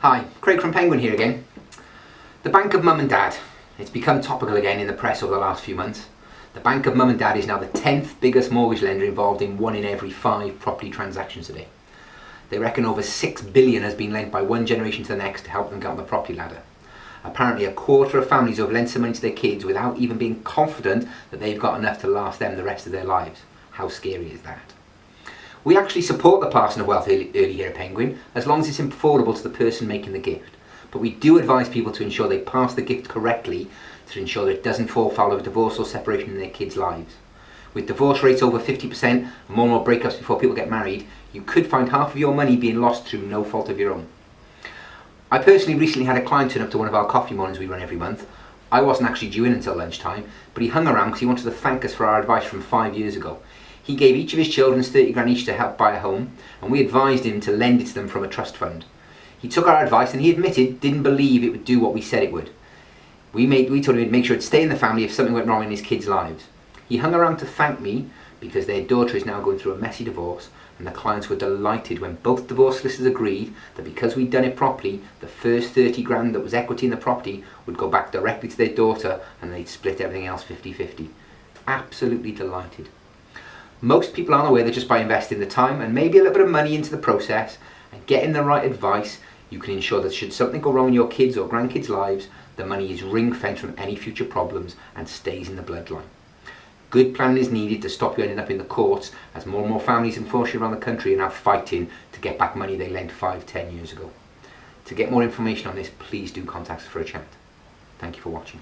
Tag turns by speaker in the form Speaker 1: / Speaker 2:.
Speaker 1: Hi, Craig from Penguin here again. The Bank of Mum and Dad. It's become topical again in the press over the last few months. The Bank of Mum and Dad is now the 10th biggest mortgage lender involved in 1 in every 5 property transactions today. They reckon over 6 billion has been lent by one generation to the next to help them get on the property ladder. Apparently a quarter of families have lent some money to their kids without even being confident that they've got enough to last them the rest of their lives. How scary is that? We actually support the passing of wealth early here at Penguin, as long as it's affordable to the person making the gift. But we do advise people to ensure they pass the gift correctly to ensure that it doesn't fall foul of divorce or separation in their kids' lives. With divorce rates over 50% and more breakups before people get married, you could find half of your money being lost through no fault of your own. I personally recently had a client turn up to one of our coffee mornings we run every month. I wasn't actually due in until lunchtime, but he hung around because he wanted to thank us for our advice from 5 years ago. He gave each of his children 30 grand each to help buy a home, and we advised him to lend it to them from a trust fund. He took our advice and he admitted didn't believe it would do what we said it would. We told him he'd make sure it'd stay in the family if something went wrong in his kids' lives. He hung around to thank me because their daughter is now going through a messy divorce, and the clients were delighted when both divorce solicitors agreed that because we'd done it properly, the first 30 grand that was equity in the property would go back directly to their daughter and they'd split everything else 50-50. Absolutely delighted. Most people aren't aware that just by investing the time and maybe a little bit of money into the process and getting the right advice, you can ensure that should something go wrong in your kids' or grandkids' lives, the money is ring-fenced from any future problems and stays in the bloodline. Good planning is needed to stop you ending up in the courts, as more and more families unfortunately around the country are now fighting to get back money they lent 5-10 years ago. To get more information on this, please do contact us for a chat. Thank you for watching.